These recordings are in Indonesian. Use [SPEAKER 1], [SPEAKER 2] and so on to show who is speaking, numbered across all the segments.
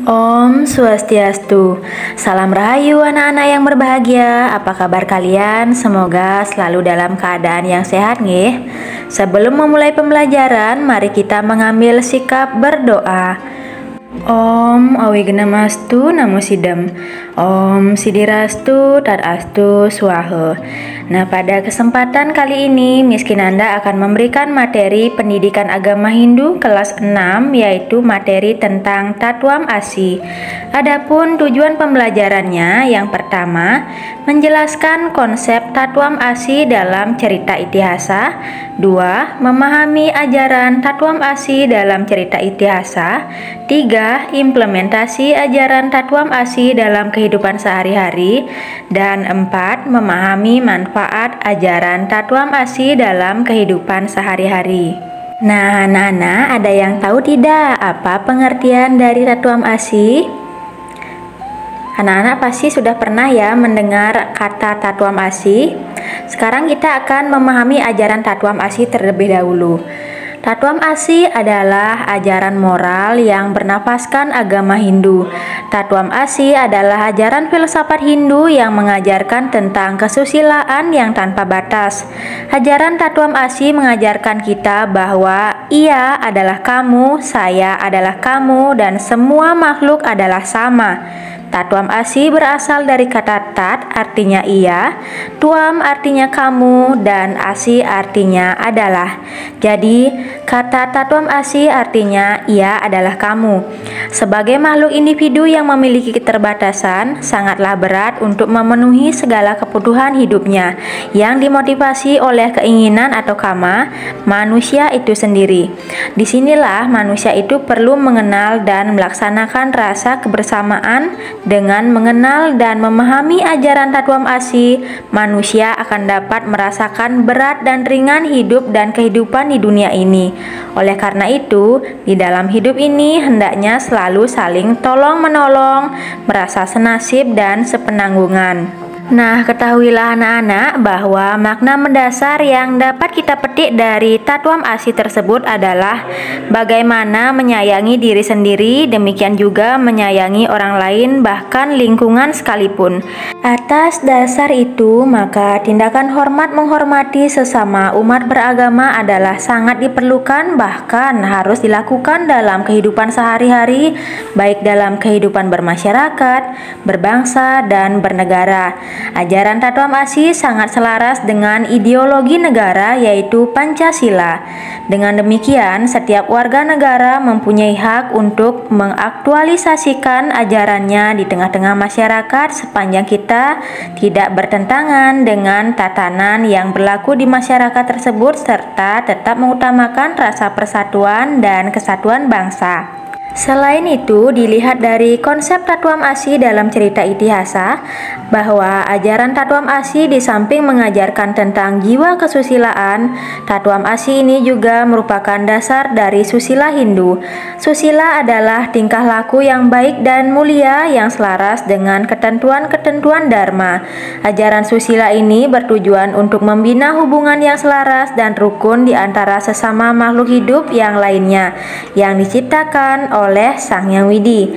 [SPEAKER 1] Om Swastiastu. Salam rahayu anak-anak yang berbahagia. Apa kabar kalian? Semoga selalu dalam keadaan yang sehat nggih. Sebelum memulai pembelajaran, mari kita mengambil sikap berdoa. Om Awignamastu Namo Sidam. Om Sidirastu Tadastu Swaha. Nah, pada kesempatan kali ini Miss Kinanda akan memberikan materi pendidikan agama Hindu kelas 6, yaitu materi tentang Tatwam Asi. Adapun tujuan pembelajarannya, yang pertama, menjelaskan konsep Tatwam Asi dalam cerita itihasa. 2. Memahami ajaran Tatwam Asi dalam cerita itihasa. 3. Implementasi ajaran Tatwam Asi dalam kehidupan sehari-hari. Dan 4. Memahami manfaat ajaran Tatwam Asi dalam kehidupan sehari-hari. Nah, anak-anak, ada yang tahu tidak apa pengertian dari Tatwam Asi? Anak-anak pasti sudah pernah ya mendengar kata Tatwam Asi. Sekarang kita akan memahami ajaran Tatwam Asi terlebih dahulu. Tatwam Asi adalah ajaran moral yang bernafaskan agama Hindu. Tatwam Asi adalah ajaran filsafat Hindu yang mengajarkan tentang kesusilaan yang tanpa batas. Ajaran Tatwam Asi mengajarkan kita bahwa ia adalah kamu, saya adalah kamu, dan semua makhluk adalah sama. Tatwam Asi berasal dari kata tat artinya ia, tuam artinya kamu, dan asi artinya adalah. Jadi, kata Tatwam Asi artinya ia adalah kamu. Sebagai makhluk individu yang memiliki keterbatasan, sangatlah berat untuk memenuhi segala kebutuhan hidupnya yang dimotivasi oleh keinginan atau kama manusia itu sendiri. Disinilah manusia itu perlu mengenal dan melaksanakan rasa kebersamaan. Dengan mengenal dan memahami ajaran Tatwam Asi, manusia akan dapat merasakan berat dan ringan hidup dan kehidupan di dunia ini. Oleh karena itu, di dalam hidup ini hendaknya selalu saling tolong-menolong, merasa senasib dan sepenanggungan. Nah, ketahuilah anak-anak bahwa makna mendasar yang dapat kita petik dari Tatwam Asi tersebut adalah bagaimana menyayangi diri sendiri, demikian juga menyayangi orang lain, bahkan lingkungan sekalipun. Atas dasar itu, maka tindakan hormat menghormati sesama umat beragama adalah sangat diperlukan, bahkan harus dilakukan dalam kehidupan sehari-hari, baik dalam kehidupan bermasyarakat, berbangsa, dan bernegara. Ajaran Tatwam Asi sangat selaras dengan ideologi negara, yaitu Pancasila. Dengan demikian, setiap warga negara mempunyai hak untuk mengaktualisasikan ajarannya di tengah-tengah masyarakat sepanjang kita tidak bertentangan dengan tatanan yang berlaku di masyarakat tersebut, serta tetap mengutamakan rasa persatuan dan kesatuan bangsa. Selain itu, dilihat dari konsep Tatwam Asi dalam cerita itihasa, bahwa ajaran Tatwam Asi di samping mengajarkan tentang jiwa kesusilaan, Tatwam Asi ini juga merupakan dasar dari susila Hindu. Susila adalah tingkah laku yang baik dan mulia yang selaras dengan ketentuan-ketentuan Dharma. Ajaran susila ini bertujuan untuk membina hubungan yang selaras dan rukun di antara sesama makhluk hidup yang lainnya yang diciptakan oleh Sang Hyang Widi.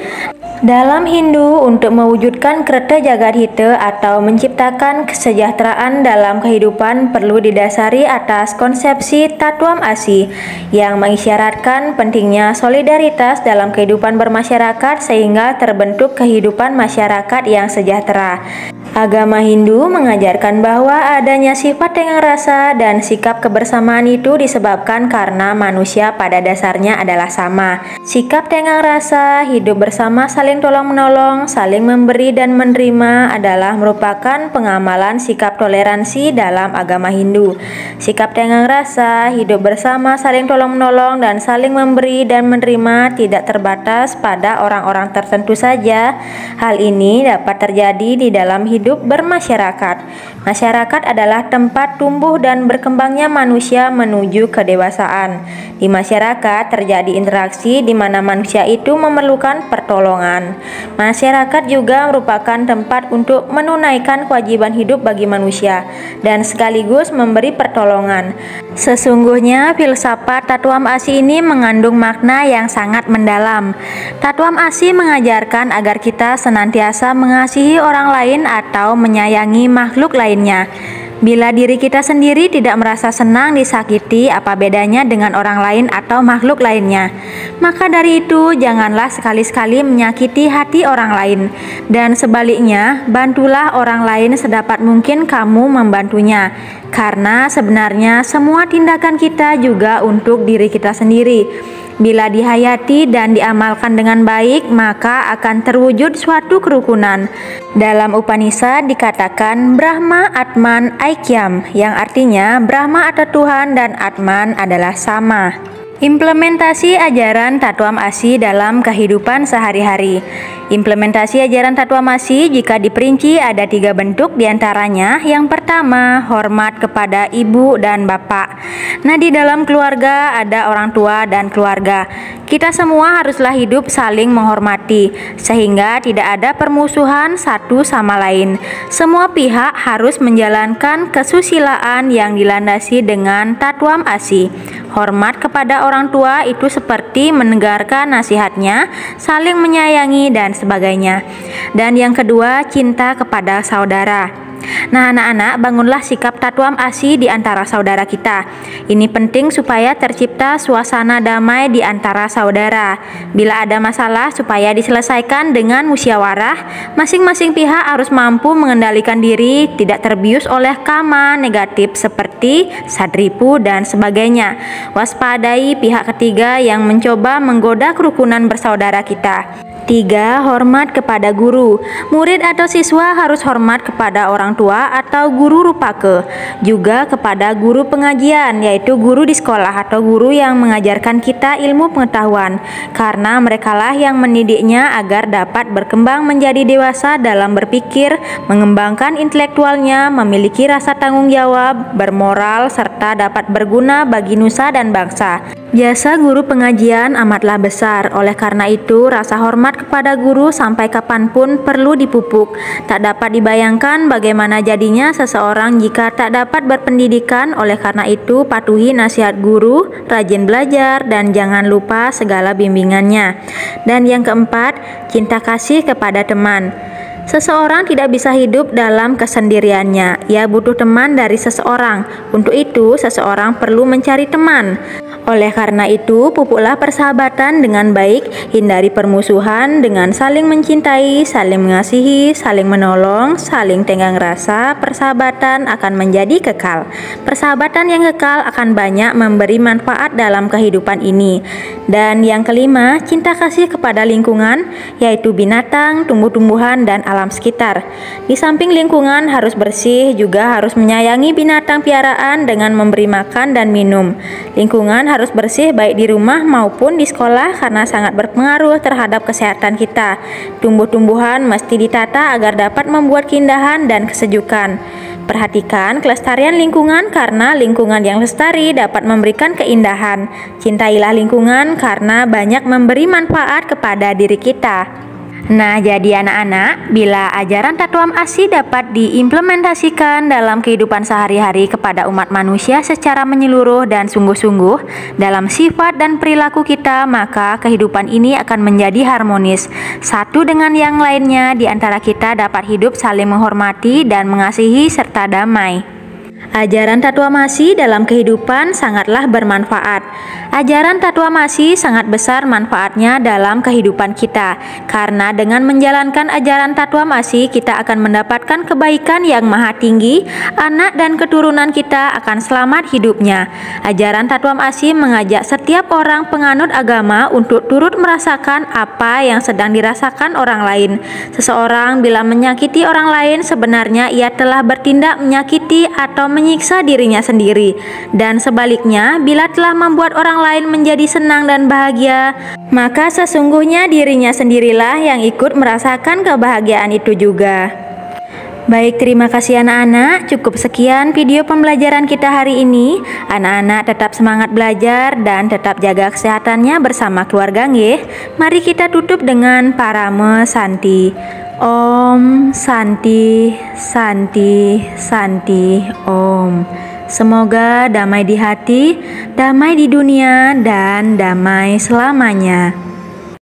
[SPEAKER 1] Dalam Hindu, untuk mewujudkan Kreta Jagadhita atau menciptakan kesejahteraan dalam kehidupan perlu didasari atas konsepsi Tatwam Asi yang mengisyaratkan pentingnya solidaritas dalam kehidupan bermasyarakat sehingga terbentuk kehidupan masyarakat yang sejahtera. Agama Hindu mengajarkan bahwa adanya sifat tenggang rasa dan sikap kebersamaan itu disebabkan karena manusia pada dasarnya adalah sama. Sikap tenggang rasa, hidup bersama, saling tolong-menolong, saling memberi dan menerima adalah merupakan pengamalan sikap toleransi dalam agama Hindu. Sikap tenggang rasa, hidup bersama, saling tolong-menolong, dan saling memberi dan menerima tidak terbatas pada orang-orang tertentu saja. Hal ini dapat terjadi di dalam hidup bermasyarakat. Masyarakat adalah tempat tumbuh dan berkembangnya manusia menuju kedewasaan. Di masyarakat terjadi interaksi di mana manusia itu memerlukan pertolongan, kerukunan. Masyarakat juga merupakan tempat untuk menunaikan kewajiban hidup bagi manusia dan sekaligus memberi pertolongan. Sesungguhnya filsafat Tatuam Asi ini mengandung makna yang sangat mendalam. Tatuam Asi mengajarkan agar kita senantiasa mengasihi orang lain atau menyayangi makhluk lainnya. Bila diri kita sendiri tidak merasa senang disakiti, apa bedanya dengan orang lain atau makhluk lainnya? Maka dari itu, janganlah sekali-sekali menyakiti hati orang lain. Dan sebaliknya, bantulah orang lain sedapat mungkin kamu membantunya. Karena sebenarnya semua tindakan kita juga untuk diri kita sendiri. Bila dihayati dan diamalkan dengan baik, maka akan terwujud suatu kerukunan. Dalam Upanishad dikatakan Brahma Atman Aikyam, yang artinya Brahma atau Tuhan dan Atman adalah sama. Implementasi ajaran Tatuam Asi dalam kehidupan sehari-hari. Implementasi ajaran Tatuam Asi jika diperinci ada 3 bentuk diantaranya. Yang pertama, hormat kepada ibu dan bapak. Nah, di dalam keluarga ada orang tua dan keluarga. Kita semua haruslah hidup saling menghormati, sehingga tidak ada permusuhan satu sama lain. Semua pihak harus menjalankan kesusilaan yang dilandasi dengan Tatuam Asi. Hormat kepada orang tua itu seperti mendengarkan nasihatnya, saling menyayangi dan sebagainya. Dan yang kedua, cinta kepada saudara. Nah, anak-anak, bangunlah sikap Tatuam Asi di antara saudara kita. Ini penting supaya tercipta suasana damai di antara saudara. Bila ada masalah supaya diselesaikan dengan musyawarah, masing-masing pihak harus mampu mengendalikan diri, tidak terbius oleh kama negatif seperti sadripu dan sebagainya. Waspadai pihak ketiga yang mencoba menggoda kerukunan bersaudara kita. 3. Hormat kepada guru. Murid atau siswa harus hormat kepada orang tua atau guru rupake, juga kepada guru pengajian, yaitu guru di sekolah atau guru yang mengajarkan kita ilmu pengetahuan, karena merekalah yang mendidiknya agar dapat berkembang menjadi dewasa dalam berpikir, mengembangkan intelektualnya, memiliki rasa tanggung jawab, bermoral, serta dapat berguna bagi nusa dan bangsa. Jasa guru pengajian amatlah besar, oleh karena itu rasa hormat kepada guru sampai kapanpun perlu dipupuk. Tak dapat dibayangkan bagaimana jadinya seseorang jika tak dapat berpendidikan. Oleh karena itu patuhi nasihat guru, rajin belajar, dan jangan lupa segala bimbingannya. Dan yang keempat, cinta kasih kepada teman. Seseorang tidak bisa hidup dalam kesendiriannya. Ia butuh teman dari seseorang. Untuk itu, seseorang perlu mencari teman. Oleh karena itu, pupuklah persahabatan dengan baik, hindari permusuhan dengan saling mencintai, saling mengasihi, saling menolong, saling tenggang rasa. Persahabatan akan menjadi kekal. Persahabatan yang kekal akan banyak memberi manfaat dalam kehidupan ini. Dan yang kelima, cinta kasih kepada lingkungan, yaitu binatang, tumbuh-tumbuhan, dan alam sekitar. Di samping lingkungan harus bersih, juga harus menyayangi binatang piaraan dengan memberi makan dan minum. Lingkungan harus bersih baik di rumah maupun di sekolah karena sangat berpengaruh terhadap kesehatan kita. Tumbuh-tumbuhan mesti ditata agar dapat membuat keindahan dan kesejukan. Perhatikan kelestarian lingkungan karena lingkungan yang lestari dapat memberikan keindahan. Cintailah lingkungan karena banyak memberi manfaat kepada diri kita. Nah, jadi anak-anak, bila ajaran Tatuam Asi dapat diimplementasikan dalam kehidupan sehari-hari kepada umat manusia secara menyeluruh dan sungguh-sungguh dalam sifat dan perilaku kita, maka kehidupan ini akan menjadi harmonis. Satu dengan yang lainnya, di antara kita dapat hidup saling menghormati dan mengasihi serta damai. Ajaran Tatuam Asi dalam kehidupan sangatlah bermanfaat. Ajaran Tatuam Asi sangat besar manfaatnya dalam kehidupan kita, karena dengan menjalankan ajaran Tatuam Asi kita akan mendapatkan kebaikan yang maha tinggi. Anak dan keturunan kita akan selamat hidupnya. Ajaran Tatuam Asi mengajak setiap orang penganut agama untuk turut merasakan apa yang sedang dirasakan orang lain. Seseorang bila menyakiti orang lain, sebenarnya ia telah bertindak menyakiti atau menyiksa dirinya sendiri. Dan sebaliknya, bila telah membuat orang lain menjadi senang dan bahagia, maka sesungguhnya dirinya sendirilah yang ikut merasakan kebahagiaan itu juga. Baik, terima kasih anak-anak. Cukup sekian video pembelajaran kita hari ini. Anak-anak tetap semangat belajar dan tetap jaga kesehatannya bersama keluarga nggih. Mari kita tutup dengan parame Santi. Om Santi Santi Santi Om. Semoga damai di hati, damai di dunia, dan damai selamanya.